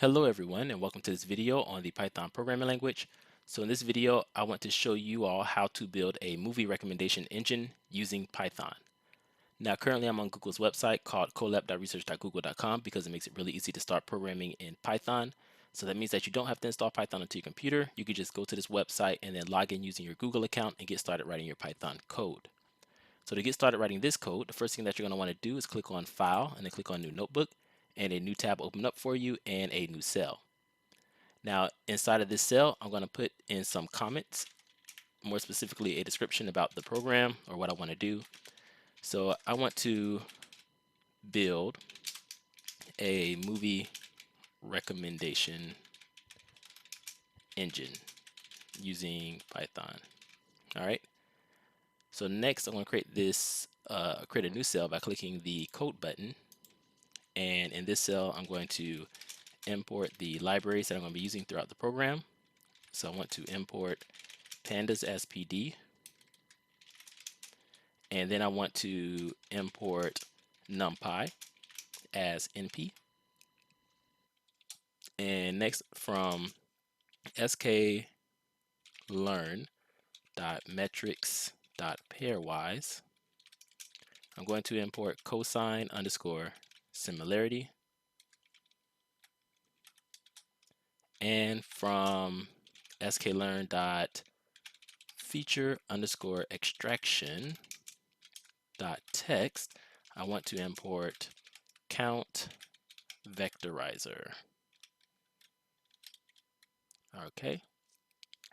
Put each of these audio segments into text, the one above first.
Hello everyone and welcome to this video on the Python programming language. So in this video I want to show you all how to build a movie recommendation engine using Python. Now currently I'm on Google's website called colab.research.google.com because it makes it really easy to start programming in Python. So that means that you don't have to install Python onto your computer. You can just go to this website and then log in using your Google account and get started writing your Python code. So to get started writing this code, the first thing that you're going to want to do is click on File and then click on New Notebook, and a new tab will open up for you and a new cell. Now, inside of this cell, I'm going to put in some comments, more specifically a description about the program or what I want to do. So I want to build a movie recommendation engine using Python. All right. So next, I'm going to create a new cell by clicking the code button. And in this cell, I'm going to import the libraries that I'm going to be using throughout the program. So I want to import pandas as PD, and then I want to import numpy as np. And next, from sklearn.metrics.pairwise, I'm going to import cosine underscore similarity. And from sklearn.feature underscore extraction text, I want to import count vectorizer. Okay,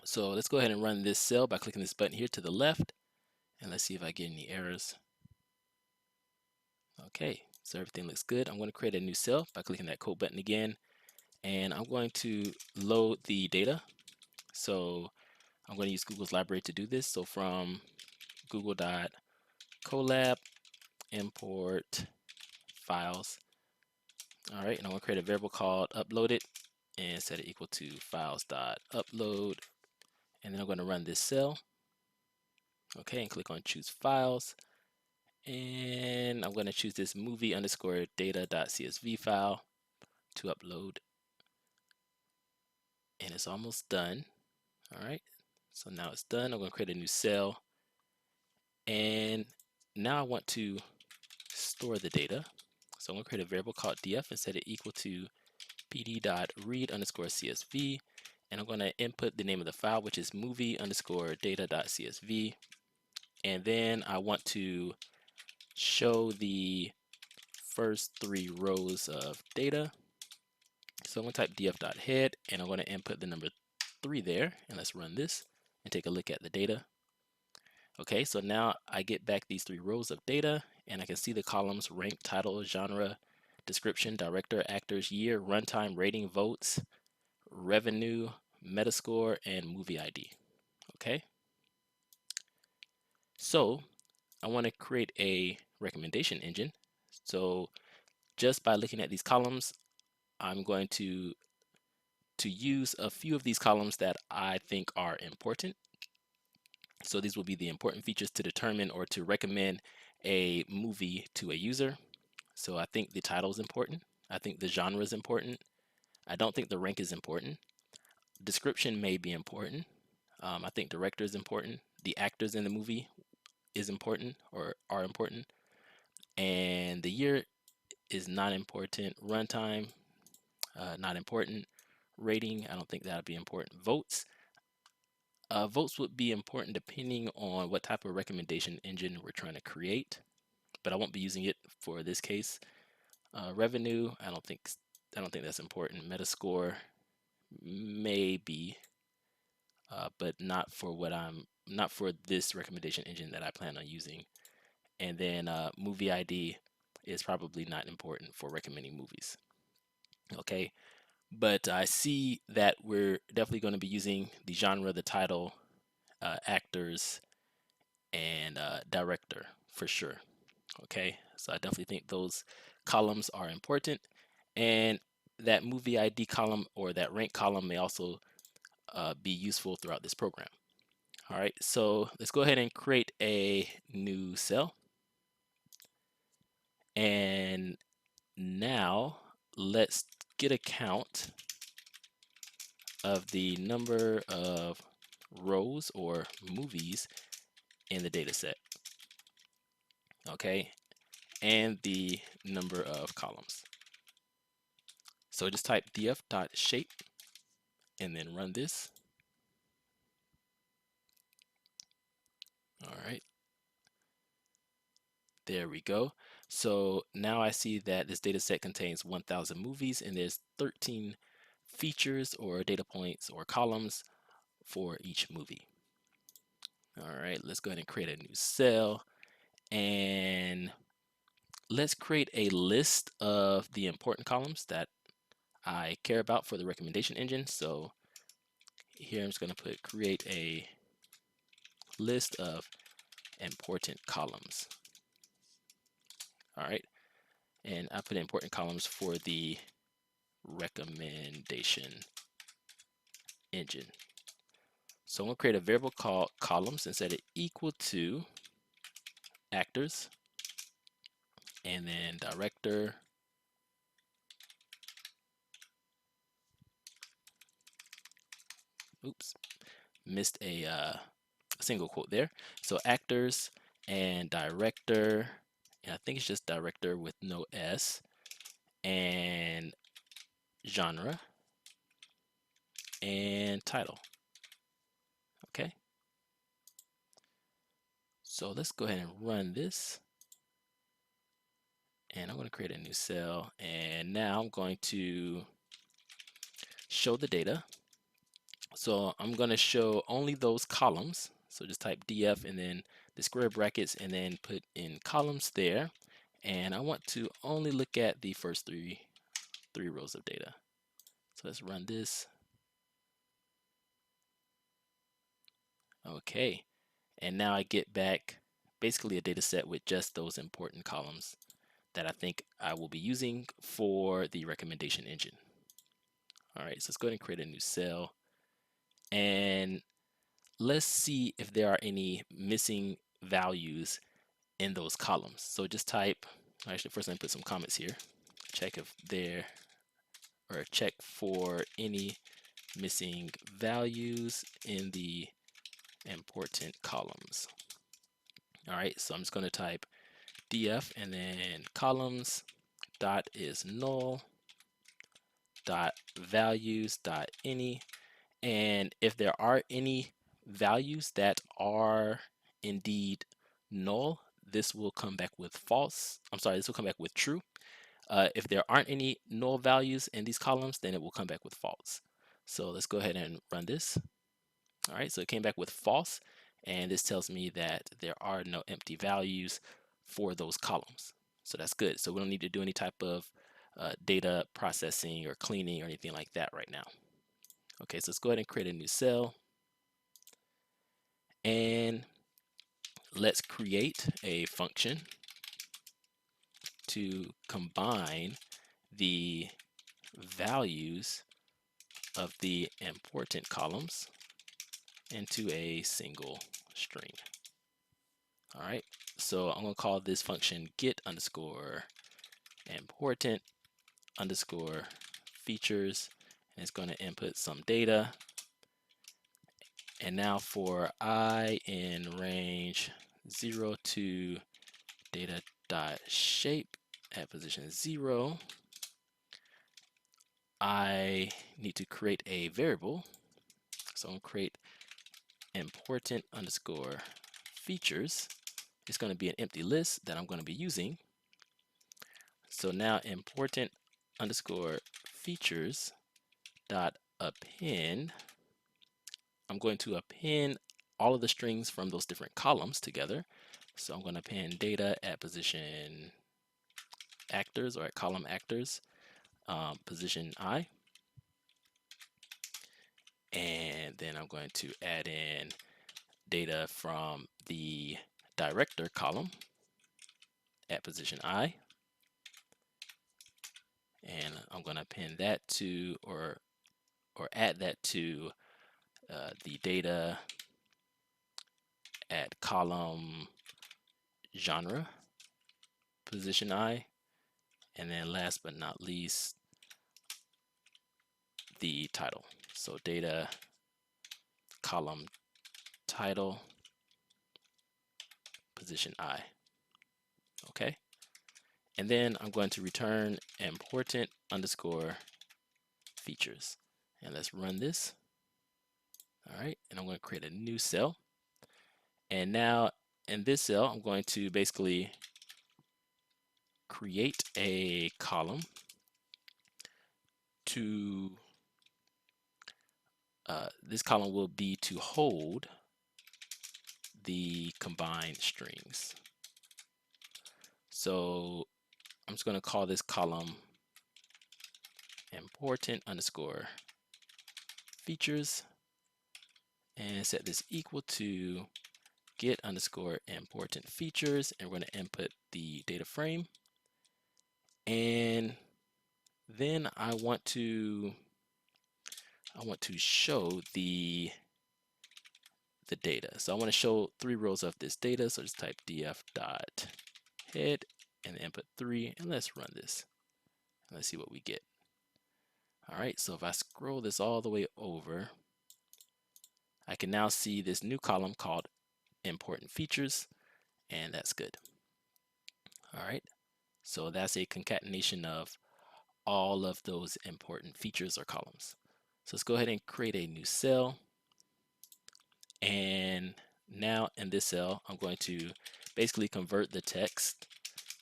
so let's go ahead and run this cell by clicking this button here to the left, and let's see if I get any errors. Okay, so everything looks good. I'm going to create a new cell by clicking that code button again, and I'm going to load the data. So I'm going to use Google's library to do this. So from google.colab import files. All right, and I'm going to create a variable called uploaded and set it equal to files.upload, and then I'm going to run this cell. Okay, and click on choose files, and I'm going to choose this movie underscore data.csv file to upload, and it's almost done. All right, so now it's done. I'm going to create a new cell, and now I want to store the data. So I'm going to create a variable called df and set it equal to pd.read underscore csv, and I'm going to input the name of the file, which is movie underscore data.csv, and then I want to show the first 3 rows of data. So I'm going to type df.head, and I'm going to input the number 3 there, and let's run this and take a look at the data. Okay, so now I get back these 3 rows of data, and I can see the columns rank, title, genre, description, director, actors, year, runtime, rating, votes, revenue, Metascore, and movie ID. Okay, so I want to create a recommendation engine. So just by looking at these columns, I'm going to use a few of these columns that I think are important. So these will be the important features to determine or to recommend a movie to a user. So I think the title is important. I think the genre is important. I don't think the rank is important. Description may be important. I think director is important. The actors in the movie is important or are important. And the year is not important. Runtime, not important. Rating, I don't think that would be important. Votes, votes would be important depending on what type of recommendation engine we're trying to create, but I won't be using it for this case. Revenue, I don't think that's important. Metascore, maybe, but not for this recommendation engine that I plan on using. And then movie ID is probably not important for recommending movies. Okay, but I see that we're definitely going to be using the genre, the title, actors, and director for sure. Okay, so I definitely think those columns are important, and that movie ID column or that rank column may also be useful throughout this program. All right, so let's go ahead and create a new cell, and now let's get a count of the number of rows or movies in the data set, okay, and the number of columns. So just type df.shape and then run this. All right, there we go. So now I see that this data set contains 1,000 movies and there's 13 features or data points or columns for each movie. All right, let's go ahead and create a new cell and let's create a list of the important columns that I care about for the recommendation engine. So here I'm just going to put create a list of important columns. All right, and I put important columns for the recommendation engine. So I'm going to create a variable called columns and set it equal to actors and then director, oops, missed a single quote there. So actors and director, and I think it's just director with no S, and genre and title. Okay, so let's go ahead and run this. And I'm going to create a new cell. And now I'm going to show the data. So I'm going to show only those columns. So just type df and then the square brackets and then put in columns there. And I want to only look at the first three rows of data. So let's run this. Okay, and now I get back basically a data set with just those important columns that I think I will be using for the recommendation engine. All right, so let's go ahead and create a new cell and let's see if there are any missing values in those columns. So just type, actually first let me put some comments here, check if there, or check for any missing values in the important columns. All right, so I'm just going to type df and then columns dot is null dot values dot any, and if there are any values that are indeed null, this will come back with false. I'm sorry, this will come back with true. If there aren't any null values in these columns, then it will come back with false. So let's go ahead and run this. All right, so it came back with false, and this tells me that there are no empty values for those columns. So that's good. So we don't need to do any type of data processing or cleaning or anything like that right now. Okay, so let's go ahead and create a new cell. And let's create a function to combine the values of the important columns into a single string. All right, so I'm going to call this function get underscore important underscore features, and it's going to input some data. And now for I in range 0 to data dot shape at position 0, I need to create a variable. So I'm going to create important underscore features. It's going to be an empty list that I'm going to be using. So now important underscore features dot append. I'm going to append all of the strings from those different columns together. So I'm going to append data at position actors or at column actors, position I. And then I'm going to add in data from the director column at position I. And I'm going to append that to, or add that to the data at column genre, position I. And then last but not least, the title. So data column title position I. Okay. And then I'm going to return important underscore features. And let's run this. All right. And I'm going to create a new cell. And now in this cell, I'm going to basically create a column to, this column will be to hold the combined strings. So I'm just going to call this column important underscore features and set this equal to get underscore important features, and we're going to input the data frame. And then I want to show the data. So I want to show 3 rows of this data. So just type df dot head and input 3, and let's run this. Let's see what we get. All right, so if I scroll this all the way over, I can now see this new column called important features, and that's good. All right, so that's a concatenation of all of those important features or columns. So let's go ahead and create a new cell. And now in this cell, I'm going to basically convert the text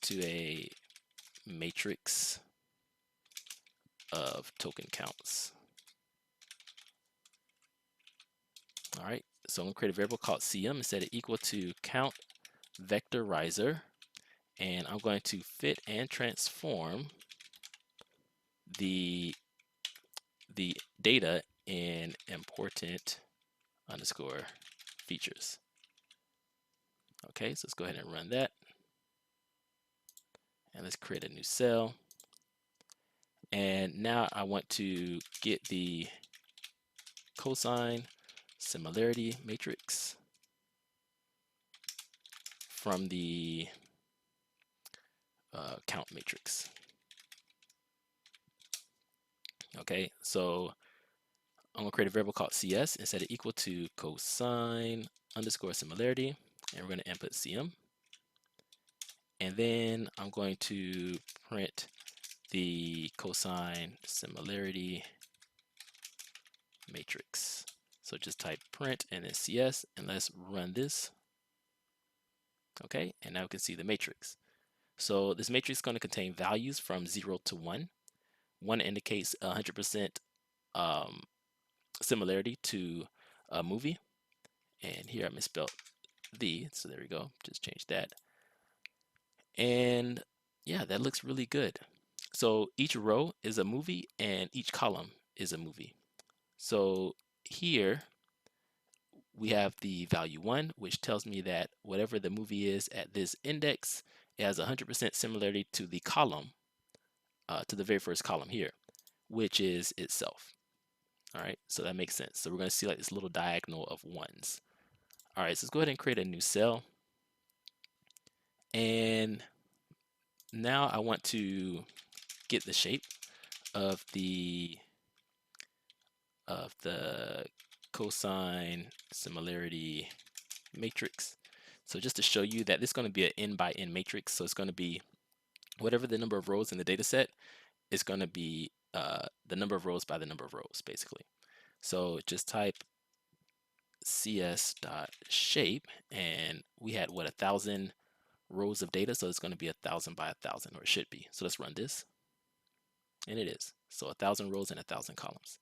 to a matrix of token counts. All right, so I'm gonna create a variable called cm and set it equal to count vectorizer, and I'm going to fit and transform the data in important underscore features. Okay, so let's go ahead and run that. And let's create a new cell. And now I want to get the cosine similarity matrix from the count matrix. Okay, so I'm gonna create a variable called cs and set it equal to cosine underscore similarity, and we're gonna input cm. And then I'm going to print the cosine similarity matrix. So just type print and then cs, and let's run this. Okay, and now we can see the matrix. So this matrix is going to contain values from 0 to 1. 1 indicates 100% similarity to a movie. And here I misspelled the, so there we go, just change that. And yeah, that looks really good. So each row is a movie and each column is a movie. So here we have the value 1, which tells me that whatever the movie is at this index, it has 100% similarity to the column, to the very first column here, which is itself. All right, so that makes sense. So we're going to see like this little diagonal of 1s. All right, so let's go ahead and create a new cell. And now I want to get the shape of the cosine similarity matrix. So just to show you that this is going to be an n by n matrix, so it's going to be whatever the number of rows in the data set is going to be the number of rows by the number of rows, basically. So just type cs.shape, and we had what, 1,000 rows of data, so it's going to be 1,000 by 1,000, or it should be. So let's run this, and it is. So 1,000 rows and 1,000 columns.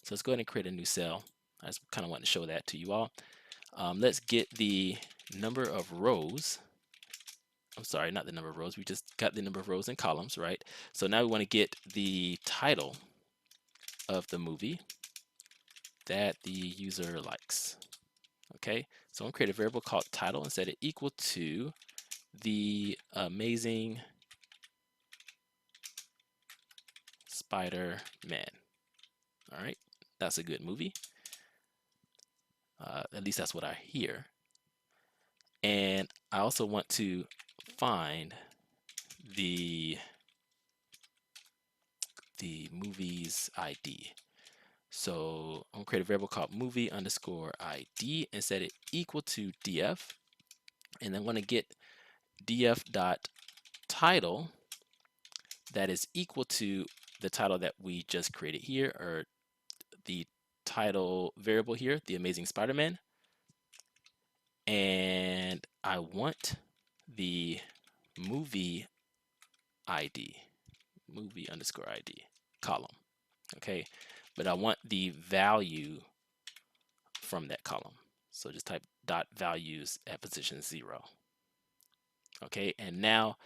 So let's go ahead and create a new cell. I just kind of want to show that to you all. Let's get the number of rows. I'm sorry, not the number of rows. We just got the number of rows and columns, right? So now we want to get the title of the movie that the user likes. Okay, so I'm gonna create a variable called title and set it equal to the Amazing Spider-Man. All right, that's a good movie. At least that's what I hear. And I also want to find the movie's ID. So I'm gonna create a variable called movie underscore ID and set it equal to df. And I'm gonna get df dot title that is equal to the title that we just created here, or the title variable here, The Amazing Spider-Man. And I want the movie ID, movie underscore ID column. Okay, but I want the value from that column. So just type dot values at position 0. Okay, and now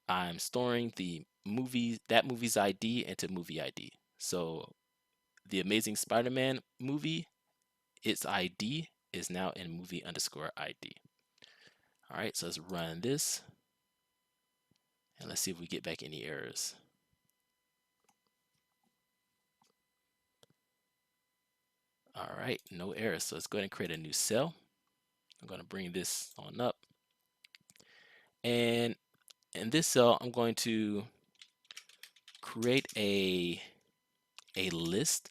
I'm storing the movie's ID into movie ID. So the Amazing Spider-Man movie, its ID is now in movie underscore ID. All right, so let's run this and let's see if we get back any errors. All right, no errors. So let's go ahead and create a new cell. I'm going to bring this on up. And in this cell, I'm going to create a list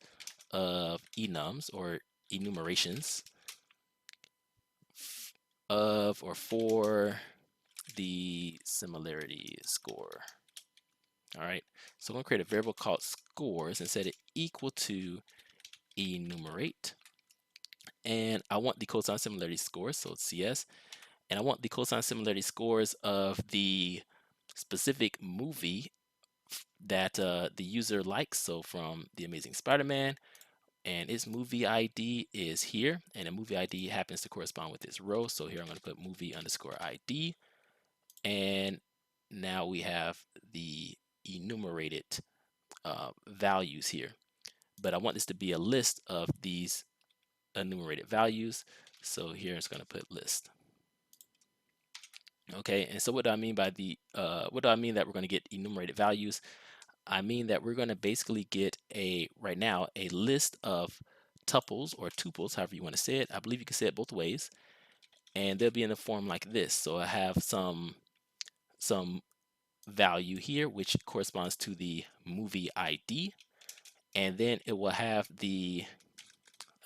of enums or enumerations of or for the similarity score. All right, so I'm going to create a variable called scores and set it equal to enumerate. And I want the cosine similarity scores, so it's CS. And I want the cosine similarity scores of the specific movie that the user likes. So from The Amazing Spider-Man, and its movie ID is here, and the movie ID happens to correspond with this row. So here I'm going to put movie underscore ID, and now we have the enumerated values here. But I want this to be a list of these enumerated values. So here it's going to put list. Okay, and so what do I mean by what do I mean that we're going to get enumerated values? I mean that we're going to basically get right now a list of tuples or tuples, however you want to say it. I believe you can say it both ways, and they'll be in a form like this. So I have some value here which corresponds to the movie ID, and then it will have I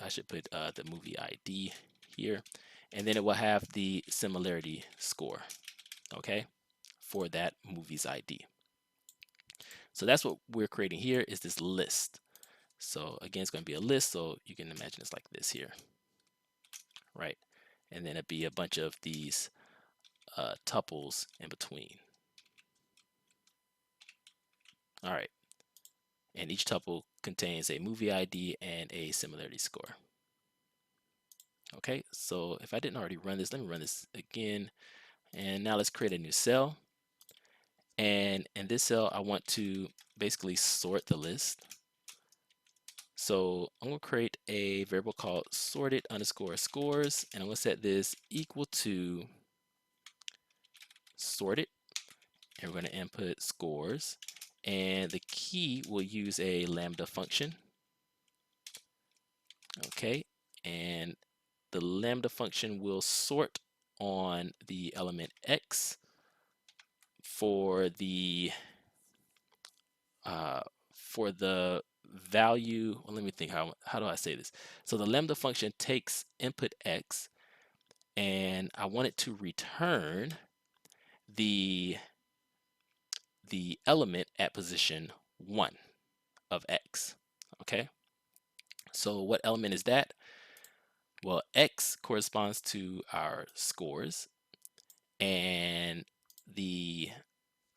should put the movie ID here, and then it will have the similarity score, okay, for that movie's ID. So that's what we're creating here, is this list. So again, it's going to be a list, so you can imagine it's like this here, right? And then it'd be a bunch of these tuples in between. All right, and each tuple contains a movie ID and a similarity score. Okay, so if I didn't already run this, let me run this again. And now let's create a new cell. And in this cell, I want to basically sort the list. So I'm going to create a variable called sorted underscore scores, and I'm going to set this equal to sorted, and we're going to input scores, and the key will use a lambda function. Okay, and the lambda function will sort on the element x for the uh, value. Well, let me think, how do I say this? So the lambda function takes input x, and I want it to return the element at position 1 of x. Okay, so what element is that? Well, x corresponds to our scores, and the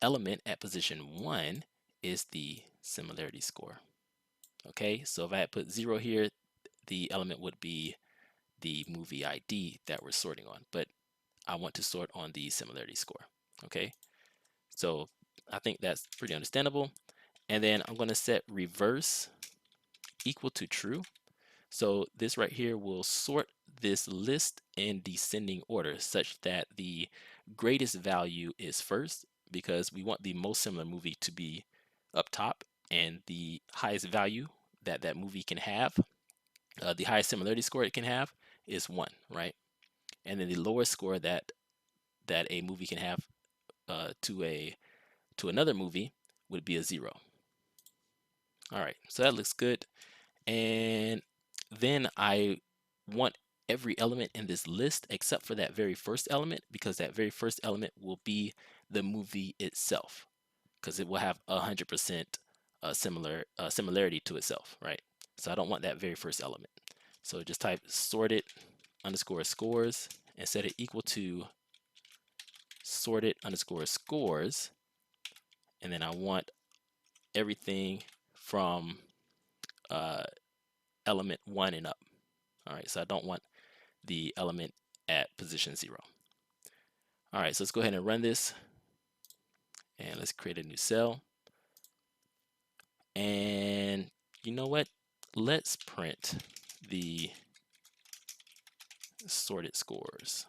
element at position 1 is the similarity score. Okay, so if I had put 0 here, the element would be the movie ID that we're sorting on, but I want to sort on the similarity score. Okay, so I think that's pretty understandable. And then I'm going to set reverse equal to true. So this right here will sort this list in descending order such that the greatest value is first, because we want the most similar movie to be up top, and the highest value that that movie can have, the highest similarity score it can have, is 1, right? And then the lowest score that a movie can have to another movie would be a 0. All right, so that looks good. And then I want every element in this list except for that very first element, because that very first element will be the movie itself, because it will have 100% similarity to itself, right? So I don't want that very first element. So just type sorted underscore scores and set it equal to sorted underscore scores. And then I want everything from uh, element 1 and up. All right, so I don't want the element at position 0. All right, so let's go ahead and run this, and let's create a new cell. And you know what? Let's print the sorted scores.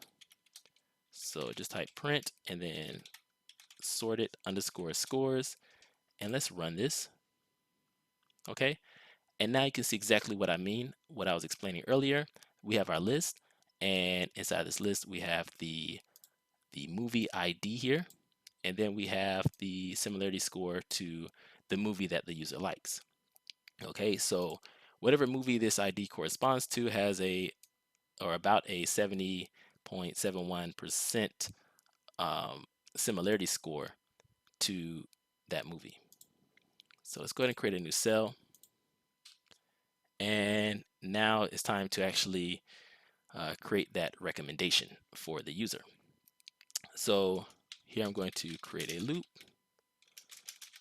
So just type print and then sorted underscore scores, and let's run this. Okay, and now you can see exactly what I mean, what I was explaining earlier. We have our list, and inside this list we have the movie ID here, and then we have the similarity score to the movie that the user likes. Okay, so whatever movie this ID corresponds to has or about a 70.71% similarity score to that movie. So let's go ahead and create a new cell. And now it's time to actually create that recommendation for the user. So here I'm going to create a loop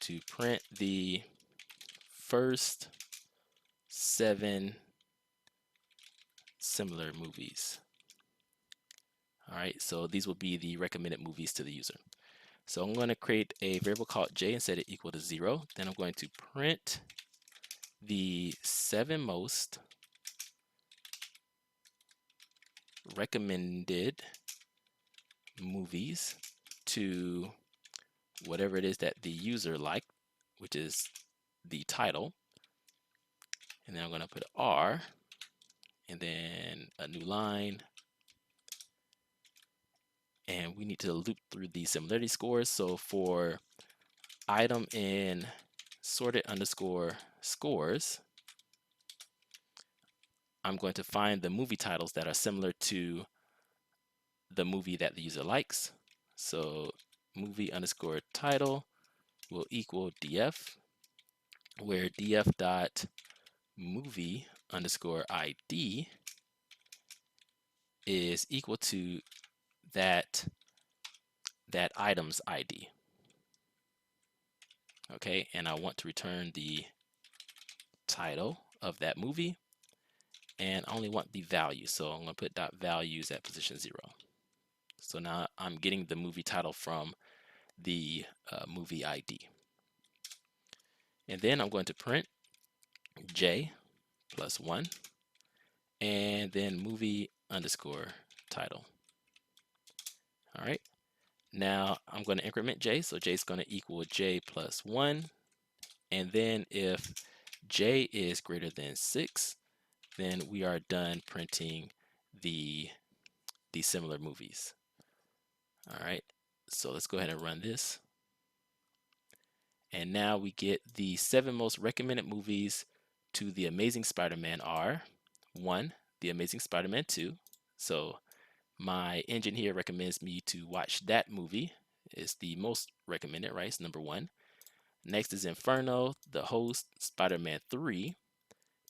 to print the first 7 similar movies. All right, so these will be the recommended movies to the user. So I'm going to create a variable called j and set it equal to 0. Then I'm going to print the 7 most recommended movies to whatever it is that the user liked, which is the title. And then I'm going to put R and then a new line. And we need to loop through the similarity scores. So for item in sorted underscore scores, I'm going to find the movie titles that are similar to the movie that the user likes. So movie underscore title will equal df, where df dot movie underscore ID is equal to that item's ID. Okay, and I want to return the title of that movie, and I only want the value. So I'm going to put dot values at position 0. So now I'm getting the movie title from the movie ID. And then I'm going to print j plus 1 and then movie underscore title. All right, now I'm going to increment j, so j is going to equal j plus 1, and then if j is greater than 6, then we are done printing the similar movies. All right, so let's go ahead and run this. And now we get the 7 most recommended movies to The Amazing Spider-Man are 1, The Amazing Spider-Man 2. So my engine here recommends me to watch that movie. It's the most recommended, right? It's number 1. Next is Inferno, The Host, Spider-Man 3,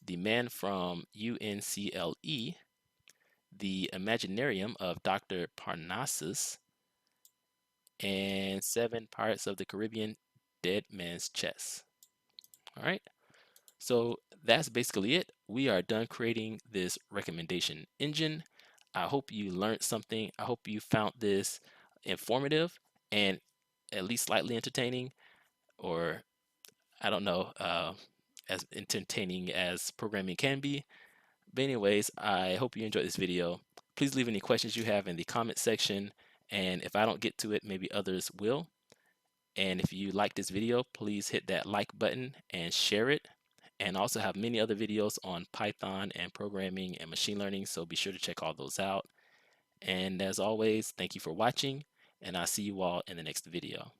The Man from UNCLE, The Imaginarium of Dr. Parnassus, and 7 Pirates of the Caribbean, Dead Man's Chest. All right, so that's basically it. We are done creating this recommendation engine. I hope you learned something. I hope you found this informative and at least slightly entertaining, or I don't know, as entertaining as programming can be. But anyways, I hope you enjoyed this video. Please leave any questions you have in the comment section, and if I don't get to it, maybe others will. And if you like this video, please hit that like button and share it. And I also have many other videos on Python and programming and machine learning, so be sure to check all those out. And as always, thank you for watching, and I'll see you all in the next video.